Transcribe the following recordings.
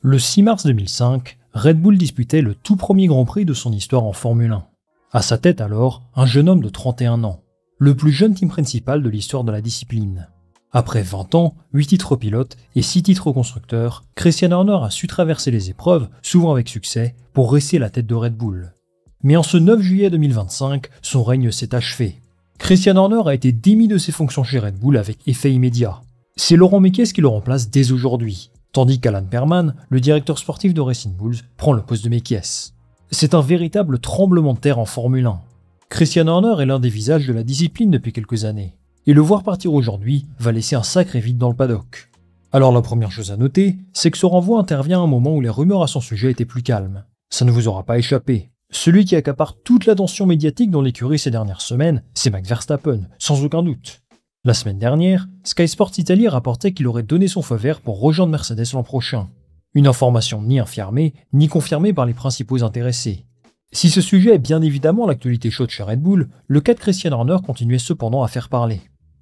Le 6 mars 2005, Red Bull disputait le tout premier Grand Prix de son histoire en Formule 1. À sa tête alors, un jeune homme de 31 ans, le plus jeune team principal de l'histoire de la discipline. Après 20 ans, 8 titres pilotes et 6 titres constructeurs, Christian Horner a su traverser les épreuves, souvent avec succès, pour rester à la tête de Red Bull. Mais en ce 9 juillet 2025, son règne s'est achevé. Christian Horner a été démis de ses fonctions chez Red Bull avec effet immédiat. C'est Laurent Mekies qui le remplace dès aujourd'hui, tandis qu'Alan Perman, le directeur sportif de Racing Bulls, prend le poste de Mekies. C'est un véritable tremblement de terre en Formule 1. Christian Horner est l'un des visages de la discipline depuis quelques années, et le voir partir aujourd'hui va laisser un sacré vide dans le paddock. Alors la première chose à noter, c'est que ce renvoi intervient à un moment où les rumeurs à son sujet étaient plus calmes. Ça ne vous aura pas échappé. Celui qui accapare toute l'attention médiatique dans l'écurie ces dernières semaines, c'est Max Verstappen, sans aucun doute. La semaine dernière, Sky Sports Italie rapportait qu'il aurait donné son feu vert pour rejoindre Mercedes l'an prochain. Une information ni infirmée, ni confirmée par les principaux intéressés. Si ce sujet est bien évidemment l'actualité chaude chez Red Bull, le cas de Christian Horner continuait cependant à faire parler.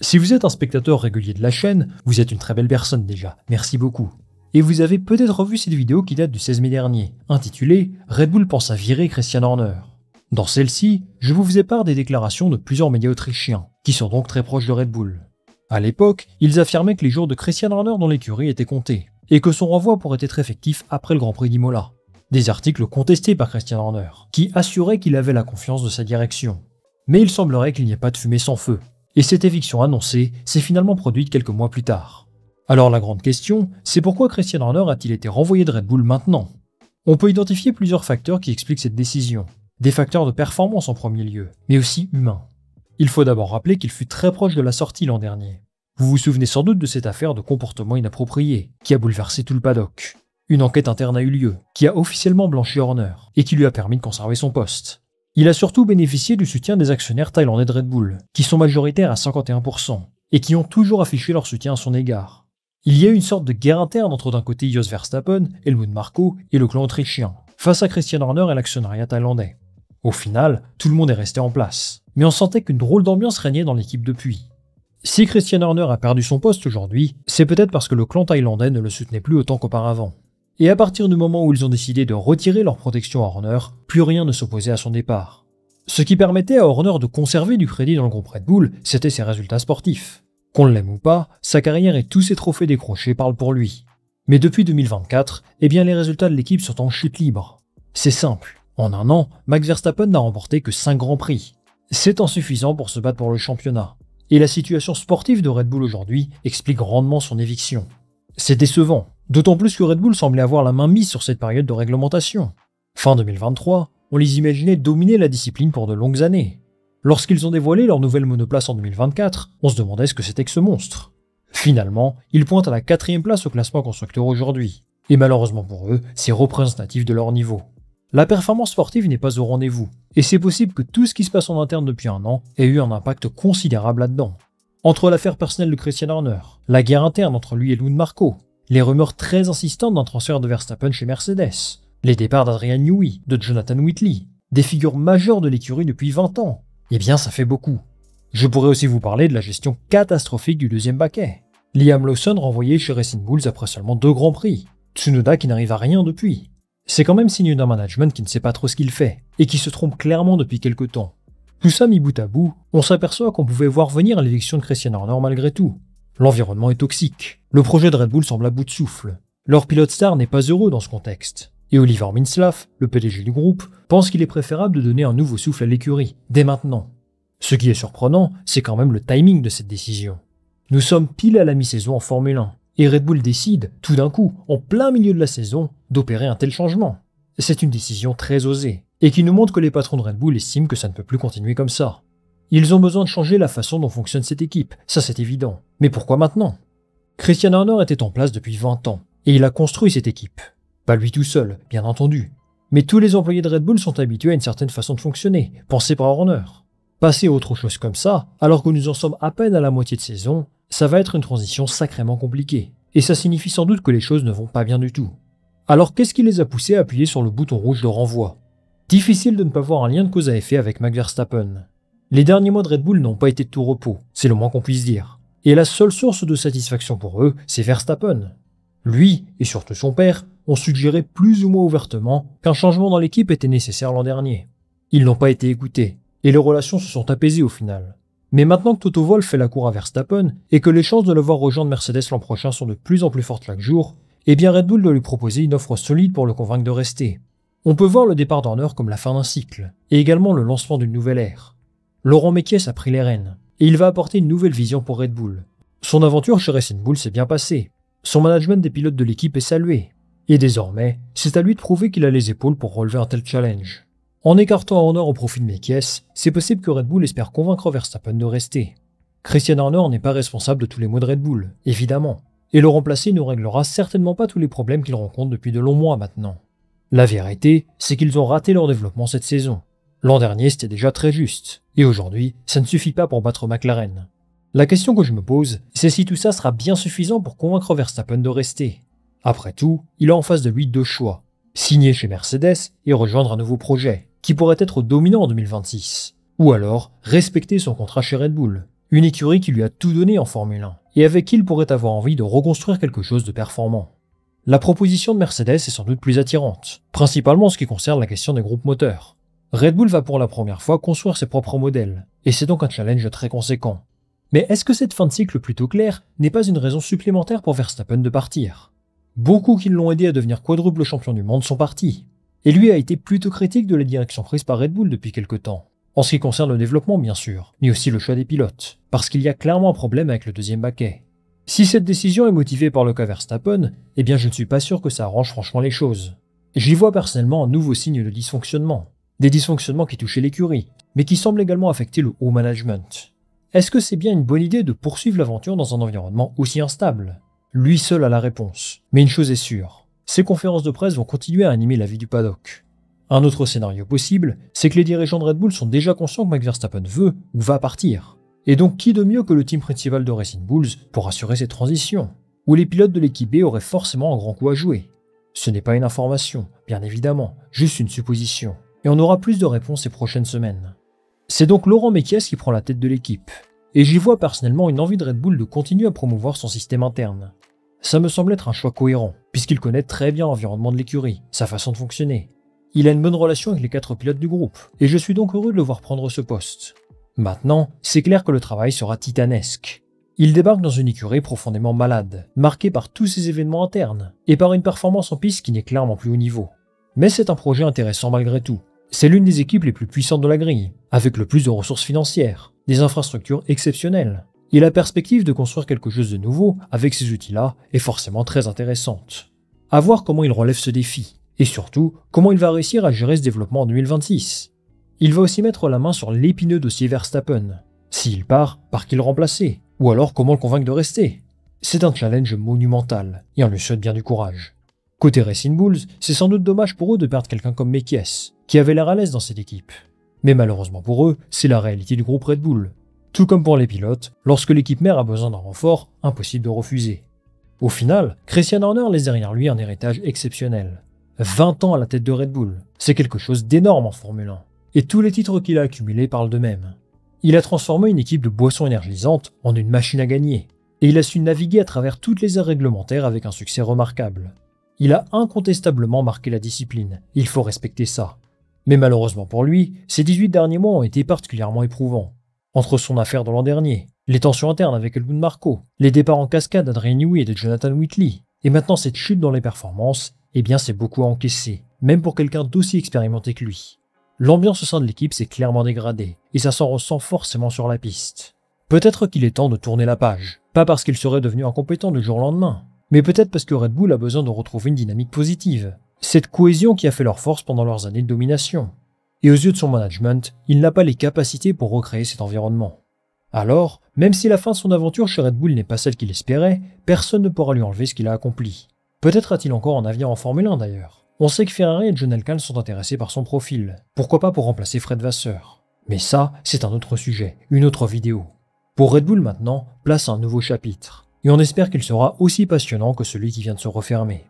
Si vous êtes un spectateur régulier de la chaîne, vous êtes une très belle personne déjà, merci beaucoup. Et vous avez peut-être revu cette vidéo qui date du 16 mai dernier, intitulée « Red Bull pense à virer Christian Horner ». Dans celle-ci, je vous faisais part des déclarations de plusieurs médias autrichiens, qui sont donc très proches de Red Bull. À l'époque, ils affirmaient que les jours de Christian Horner dans l'écurie étaient comptés, et que son renvoi pourrait être effectif après le Grand Prix d'Imola. Des articles contestés par Christian Horner, qui assuraient qu'il avait la confiance de sa direction. Mais il semblerait qu'il n'y ait pas de fumée sans feu, et cette éviction annoncée s'est finalement produite quelques mois plus tard. Alors la grande question, c'est pourquoi Christian Horner a-t-il été renvoyé de Red Bull maintenant? On peut identifier plusieurs facteurs qui expliquent cette décision. Des facteurs de performance en premier lieu, mais aussi humains. Il faut d'abord rappeler qu'il fut très proche de la sortie l'an dernier. Vous vous souvenez sans doute de cette affaire de comportement inapproprié, qui a bouleversé tout le paddock. Une enquête interne a eu lieu, qui a officiellement blanchi Horner, et qui lui a permis de conserver son poste. Il a surtout bénéficié du soutien des actionnaires thaïlandais de Red Bull, qui sont majoritaires à 51%, et qui ont toujours affiché leur soutien à son égard. Il y a eu une sorte de guerre interne entre d'un côté Jos Verstappen, Helmut Marko et le clan autrichien, face à Christian Horner et l'actionnariat thaïlandais. Au final, tout le monde est resté en place, mais on sentait qu'une drôle d'ambiance régnait dans l'équipe depuis. Si Christian Horner a perdu son poste aujourd'hui, c'est peut-être parce que le clan thaïlandais ne le soutenait plus autant qu'auparavant. Et à partir du moment où ils ont décidé de retirer leur protection à Horner, plus rien ne s'opposait à son départ. Ce qui permettait à Horner de conserver du crédit dans le groupe Red Bull, c'était ses résultats sportifs. Qu'on l'aime ou pas, sa carrière et tous ses trophées décrochés parlent pour lui. Mais depuis 2024, les résultats de l'équipe sont en chute libre. C'est simple, en un an, Max Verstappen n'a remporté que 5 grands prix. C'est insuffisant pour se battre pour le championnat. Et la situation sportive de Red Bull aujourd'hui explique grandement son éviction. C'est décevant, d'autant plus que Red Bull semblait avoir la main mise sur cette période de réglementation. Fin 2023, on les imaginait dominer la discipline pour de longues années. Lorsqu'ils ont dévoilé leur nouvelle monoplace en 2024, on se demandait ce que c'était que ce monstre. Finalement, ils pointent à la 4e place au classement constructeur aujourd'hui. Et malheureusement pour eux, c'est représentatif de leur niveau. La performance sportive n'est pas au rendez-vous, et c'est possible que tout ce qui se passe en interne depuis un an ait eu un impact considérable là-dedans. Entre l'affaire personnelle de Christian Horner, la guerre interne entre lui et Helmut Marko, les rumeurs très insistantes d'un transfert de Verstappen chez Mercedes, les départs d'Adrian Newey, de Jonathan Whitley, des figures majeures de l'écurie depuis 20 ans, ça fait beaucoup. Je pourrais aussi vous parler de la gestion catastrophique du deuxième baquet. Liam Lawson renvoyé chez Racing Bulls après seulement 2 grands prix, Tsunoda qui n'arrive à rien depuis. C'est quand même signe d'un management qui ne sait pas trop ce qu'il fait, et qui se trompe clairement depuis quelques temps. Tout ça mis bout à bout, on s'aperçoit qu'on pouvait voir venir l'éviction de Christian Horner malgré tout. L'environnement est toxique, le projet de Red Bull semble à bout de souffle. Leur pilote star n'est pas heureux dans ce contexte. Et Oliver Mintzlaff, le PDG du groupe, pense qu'il est préférable de donner un nouveau souffle à l'écurie, dès maintenant. Ce qui est surprenant, c'est quand même le timing de cette décision. Nous sommes pile à la mi-saison en Formule 1, et Red Bull décide, tout d'un coup, en plein milieu de la saison, d'opérer un tel changement. C'est une décision très osée, et qui nous montre que les patrons de Red Bull estiment que ça ne peut plus continuer comme ça. Ils ont besoin de changer la façon dont fonctionne cette équipe, ça c'est évident. Mais pourquoi maintenant? Christian Horner était en place depuis 20 ans, et il a construit cette équipe. Pas lui tout seul, bien entendu. Mais tous les employés de Red Bull sont habitués à une certaine façon de fonctionner, pensée par Horner. Passer à autre chose comme ça, alors que nous en sommes à peine à la moitié de saison, ça va être une transition sacrément compliquée. Et ça signifie sans doute que les choses ne vont pas bien du tout. Alors qu'est-ce qui les a poussés à appuyer sur le bouton rouge de renvoi? Difficile de ne pas voir un lien de cause à effet avec Max Verstappen. Les derniers mois de Red Bull n'ont pas été de tout repos, c'est le moins qu'on puisse dire. Et la seule source de satisfaction pour eux, c'est Verstappen. Lui, et surtout son père, ont suggéré plus ou moins ouvertement qu'un changement dans l'équipe était nécessaire l'an dernier. Ils n'ont pas été écoutés, et les relations se sont apaisées au final. Mais maintenant que Toto Wolff fait la cour à Verstappen, et que les chances de le voir rejoindre Mercedes l'an prochain sont de plus en plus fortes chaque jour, eh bien Red Bull doit lui proposer une offre solide pour le convaincre de rester. On peut voir le départ d'Horner comme la fin d'un cycle, et également le lancement d'une nouvelle ère. Laurent Mekies a pris les rênes, et il va apporter une nouvelle vision pour Red Bull. Son aventure chez Racing Bull s'est bien passée. Son management des pilotes de l'équipe est salué. Et désormais, c'est à lui de prouver qu'il a les épaules pour relever un tel challenge. En écartant Horner au profit de Mekies, c'est possible que Red Bull espère convaincre Verstappen de rester. Christian Horner n'est pas responsable de tous les maux de Red Bull, évidemment, et le remplacer ne réglera certainement pas tous les problèmes qu'il rencontre depuis de longs mois maintenant. La vérité, c'est qu'ils ont raté leur développement cette saison. L'an dernier, c'était déjà très juste, et aujourd'hui, ça ne suffit pas pour battre McLaren. La question que je me pose, c'est si tout ça sera bien suffisant pour convaincre Verstappen de rester. Après tout, il a en face de lui deux choix. Signer chez Mercedes et rejoindre un nouveau projet, qui pourrait être dominant en 2026. Ou alors, respecter son contrat chez Red Bull, une écurie qui lui a tout donné en Formule 1, et avec qui il pourrait avoir envie de reconstruire quelque chose de performant. La proposition de Mercedes est sans doute plus attirante, principalement en ce qui concerne la question des groupes moteurs. Red Bull va pour la première fois construire ses propres modèles, et c'est donc un challenge très conséquent. Mais est-ce que cette fin de cycle plutôt claire n'est pas une raison supplémentaire pour Verstappen de partir ? Beaucoup qui l'ont aidé à devenir quadruple champion du monde sont partis. Et lui a été plutôt critique de la direction prise par Red Bull depuis quelque temps. En ce qui concerne le développement bien sûr, mais aussi le choix des pilotes, parce qu'il y a clairement un problème avec le deuxième baquet. Si cette décision est motivée par le cas Verstappen, eh bien je ne suis pas sûr que ça arrange franchement les choses. J'y vois personnellement un nouveau signe de dysfonctionnement. Des dysfonctionnements qui touchaient l'écurie, mais qui semblent également affecter le haut management. Est-ce que c'est bien une bonne idée de poursuivre l'aventure dans un environnement aussi instable ? Lui seul a la réponse. Mais une chose est sûre, ces conférences de presse vont continuer à animer la vie du paddock. Un autre scénario possible, c'est que les dirigeants de Red Bull sont déjà conscients que Max Verstappen veut ou va partir. Et donc qui de mieux que le team principal de Racing Bulls pour assurer cette transition, où les pilotes de l'équipe B auraient forcément un grand coup à jouer. Ce n'est pas une information, bien évidemment, juste une supposition. Et on aura plus de réponses ces prochaines semaines. C'est donc Laurent Mekies qui prend la tête de l'équipe. Et j'y vois personnellement une envie de Red Bull de continuer à promouvoir son système interne. Ça me semble être un choix cohérent, puisqu'il connaît très bien l'environnement de l'écurie, sa façon de fonctionner. Il a une bonne relation avec les 4 pilotes du groupe, et je suis donc heureux de le voir prendre ce poste. Maintenant, c'est clair que le travail sera titanesque. Il débarque dans une écurie profondément malade, marquée par tous ces événements internes, et par une performance en piste qui n'est clairement plus au niveau. Mais c'est un projet intéressant malgré tout. C'est l'une des équipes les plus puissantes de la grille, avec le plus de ressources financières, des infrastructures exceptionnelles. Et la perspective de construire quelque chose de nouveau avec ces outils-là est forcément très intéressante. À voir comment il relève ce défi, et surtout, comment il va réussir à gérer ce développement en 2026. Il va aussi mettre la main sur l'épineux dossier Verstappen. S'il part, par qui le remplacer ? Ou alors comment le convaincre de rester ? C'est un challenge monumental, et on lui souhaite bien du courage. Côté Racing Bulls, c'est sans doute dommage pour eux de perdre quelqu'un comme Mekies, qui avait l'air à l'aise dans cette équipe. Mais malheureusement pour eux, c'est la réalité du groupe Red Bull. Tout comme pour les pilotes, lorsque l'équipe mère a besoin d'un renfort, impossible de refuser. Au final, Christian Horner laisse derrière lui un héritage exceptionnel. 20 ans à la tête de Red Bull, c'est quelque chose d'énorme en Formule 1. Et tous les titres qu'il a accumulés parlent d'eux-mêmes. Il a transformé une équipe de boissons énergisantes en une machine à gagner. Et il a su naviguer à travers toutes les aires réglementaires avec un succès remarquable. Il a incontestablement marqué la discipline, il faut respecter ça. Mais malheureusement pour lui, ces 18 derniers mois ont été particulièrement éprouvants. Entre son affaire de l'an dernier, les tensions internes avec Helmut Marko, les départs en cascade d'Adrien Newey et de Jonathan Whitley, et maintenant cette chute dans les performances, eh bien c'est beaucoup à encaisser, même pour quelqu'un d'aussi expérimenté que lui. L'ambiance au sein de l'équipe s'est clairement dégradée, et ça s'en ressent forcément sur la piste. Peut-être qu'il est temps de tourner la page, pas parce qu'il serait devenu incompétent du jour au lendemain, mais peut-être parce que Red Bull a besoin de retrouver une dynamique positive, cette cohésion qui a fait leur force pendant leurs années de domination. Et aux yeux de son management, il n'a pas les capacités pour recréer cet environnement. Alors, même si la fin de son aventure chez Red Bull n'est pas celle qu'il espérait, personne ne pourra lui enlever ce qu'il a accompli. Peut-être a-t-il encore un avenir en Formule 1 d'ailleurs. On sait que Ferrari et John Elkann sont intéressés par son profil, pourquoi pas pour remplacer Fred Vasseur. Mais ça, c'est un autre sujet, une autre vidéo. Pour Red Bull maintenant, place à un nouveau chapitre. Et on espère qu'il sera aussi passionnant que celui qui vient de se refermer.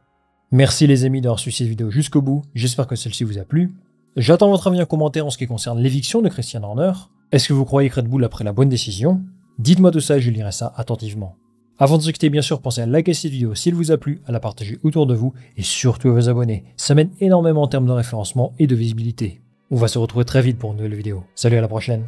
Merci les amis d'avoir suivi cette vidéo jusqu'au bout, j'espère que celle-ci vous a plu. J'attends votre avis en commentaire en ce qui concerne l'éviction de Christian Horner. Est-ce que vous croyez que Red Bull a pris la bonne décision ? Dites-moi tout ça et je lirai ça attentivement. Avant de se quitter, bien sûr, pensez à liker cette vidéo s'il vous a plu, à la partager autour de vous et surtout à vous abonner. Ça m'aide énormément en termes de référencement et de visibilité. On va se retrouver très vite pour une nouvelle vidéo. Salut, à la prochaine.